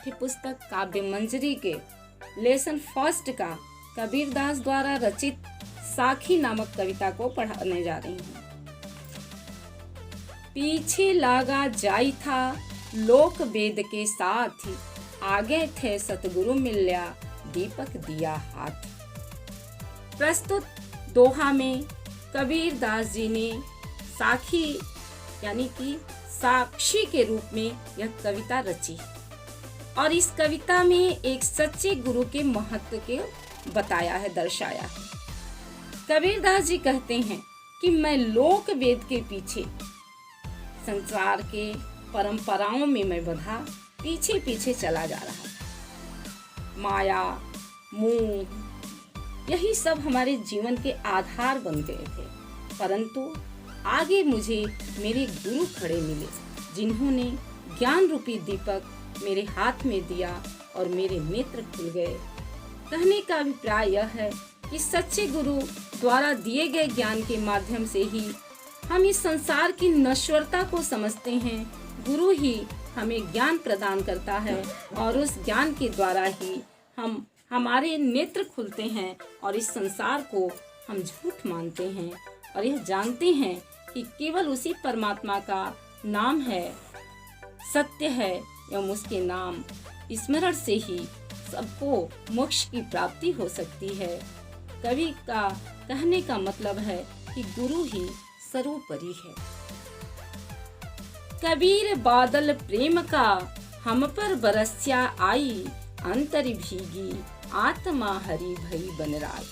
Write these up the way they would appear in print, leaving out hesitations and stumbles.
पाठ्य पुस्तक काव्य मंजरी के लेसन फर्स्ट का कबीरदास द्वारा रचित साखी नामक कविता को पढ़ाने जा रही हूँ। पीछे लागा जाई था लोक वेद के साथ, आगे थे सतगुरु मिल्या दीपक दिया हाथ। प्रस्तुत दोहा में कबीरदास जी ने साखी यानी कि साक्षी के रूप में यह कविता रची और इस कविता में एक सच्चे गुरु के महत्व के बताया है, दर्शाया है। कबीरदास जी कहते हैं कि मैं लोक वेद के पीछे, संसार के परंपराओं में मैं बंधा पीछे पीछे चला जा रहा था। माया, मोह, यही सब हमारे जीवन के आधार बन गए थे, परंतु आगे मुझे मेरे गुरु खड़े मिले, जिन्होंने ज्ञान रूपी दीपक मेरे हाथ में दिया और मेरे नेत्र खुल गए। कहने का अभिप्राय यह है कि सच्चे गुरु द्वारा दिए गए ज्ञान के माध्यम से ही हम इस संसार की नश्वरता को समझते हैं। गुरु ही हमें ज्ञान प्रदान करता है और उस ज्ञान के द्वारा ही हमारे नेत्र खुलते हैं और इस संसार को हम झूठ मानते हैं और यह जानते हैं कि केवल उसी परमात्मा का नाम है, सत्य है एवं उसके नाम स्मरण से ही सबको मोक्ष की प्राप्ति हो सकती है। कवि का कहने का मतलब है कि गुरु ही सर्वोपरि है। कबीर बादल प्रेम का हम पर बरस्या आई, अंतर भीगी आत्मा हरि भई बनराई।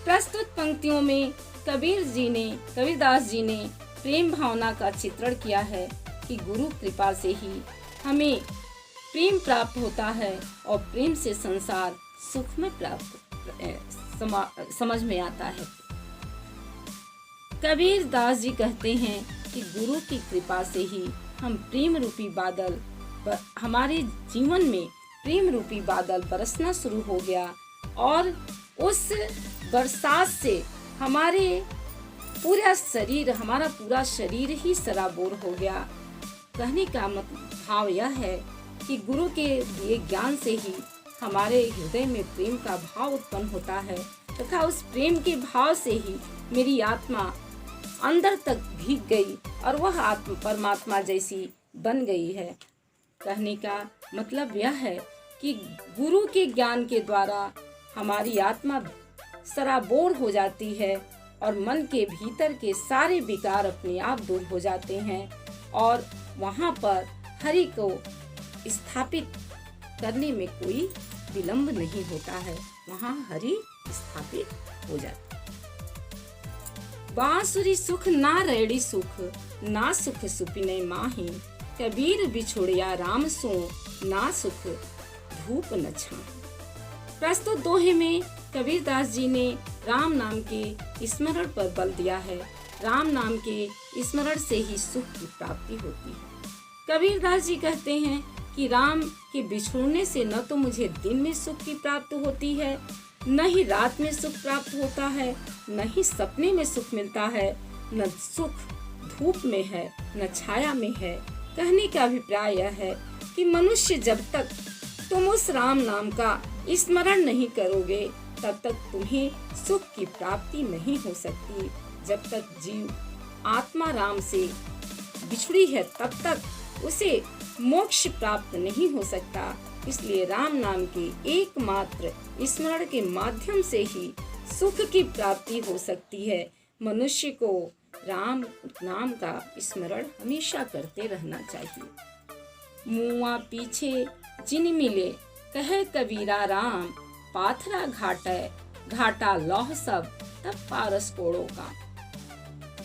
प्रस्तुत पंक्तियों में कबीरदास जी ने प्रेम भावना का चित्रण किया है कि गुरु कृपा से ही हमें प्रेम प्राप्त होता है और प्रेम से संसार सुख में समझ में आता है। कबीरदास जी कहते हैं कि गुरु की कृपा से ही हम प्रेम रूपी बादल, हमारे जीवन में प्रेम रूपी बादल बरसना शुरू हो गया और उस बरसात से हमारा पूरा शरीर ही सराबोर हो गया। कहने का भाव यह है कि गुरु के दिए ज्ञान से ही हमारे हृदय में प्रेम का भाव उत्पन्न होता है तथा उस प्रेम के भाव से ही मेरी आत्मा अंदर तक भीग गई और वह आत्मा परमात्मा जैसी बन गई है। कहने का मतलब यह है कि गुरु के ज्ञान के द्वारा हमारी आत्मा सराबोर हो जाती है और मन के भीतर के सारे विकार अपने आप दूर हो जाते हैं और वहाँ पर हरि को स्थापित करने में कोई विलंब नहीं होता है, वहाँ हरि स्थापित हो जाता है। बांसुरी सुख ना रेड़ी सुख, ना सुख सुपिने माही, कबीर बिछोड़िया राम सो, ना सुख धूप न छाही। प्रस्तुत दोहे में कबीरदास जी ने राम नाम के स्मरण पर बल दिया है। राम नाम के स्मरण से ही सुख की प्राप्ति होती है। कबीरदास जी कहते हैं कि राम के बिछोड़ने से न तो मुझे दिन में सुख की प्राप्ति होती है, न ही रात में सुख प्राप्त होता है, न ही सपने में सुख मिलता है, न सुख धूप में है, न छाया में है। कहने का अभिप्राय यह है कि मनुष्य जब तक तुम उस राम नाम का स्मरण नहीं करोगे तब तक तुम्हें सुख की प्राप्ति नहीं हो सकती। जब तक जीव आत्मा राम से बिछड़ी है तब तक उसे मोक्ष प्राप्त नहीं हो सकता। इसलिए राम नाम के एकमात्र स्मरण के माध्यम से ही सुख की प्राप्ति हो सकती है। मनुष्य को राम नाम का स्मरण हमेशा करते रहना चाहिए। मुआ पीछे जिन मिले कहे कबीरा राम, पाथरा घाटा लौह सब तब पारस कोड़ों का।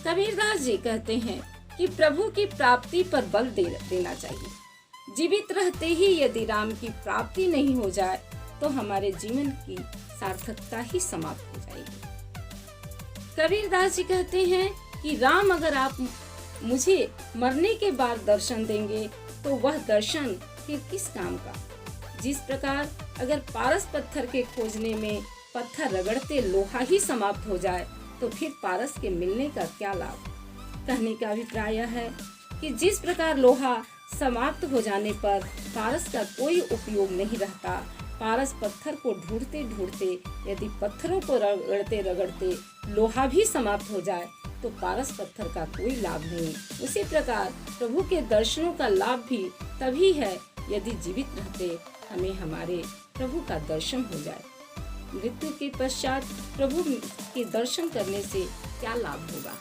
कबीरदास जी कहते हैं कि प्रभु की प्राप्ति पर बल देना चाहिए। जीवित रहते ही यदि राम की प्राप्ति नहीं हो जाए तो हमारे जीवन की सार्थकता ही समाप्त हो जाएगी। कबीरदास जी कहते हैं कि राम अगर आप मुझे मरने के बाद दर्शन देंगे तो वह दर्शन फिर किस काम का। जिस प्रकार अगर पारस पत्थर के खोजने में पत्थर रगड़ते लोहा ही समाप्त हो जाए तो फिर पारस के मिलने का क्या लाभ। कहने का अभिप्राय है कि जिस प्रकार लोहा समाप्त हो जाने पर पारस का कोई उपयोग नहीं रहता। पारस पत्थर को ढूंढते ढूंढते यदि पत्थरों को रगड़ते रगड़ते लोहा भी समाप्त हो जाए तो पारस पत्थर का कोई लाभ नहीं। उसी प्रकार प्रभु के दर्शनों का लाभ भी तभी है यदि जीवित रहते हमें हमारे प्रभु का दर्शन हो जाए। मृत्यु के पश्चात प्रभु के दर्शन करने से क्या लाभ होगा।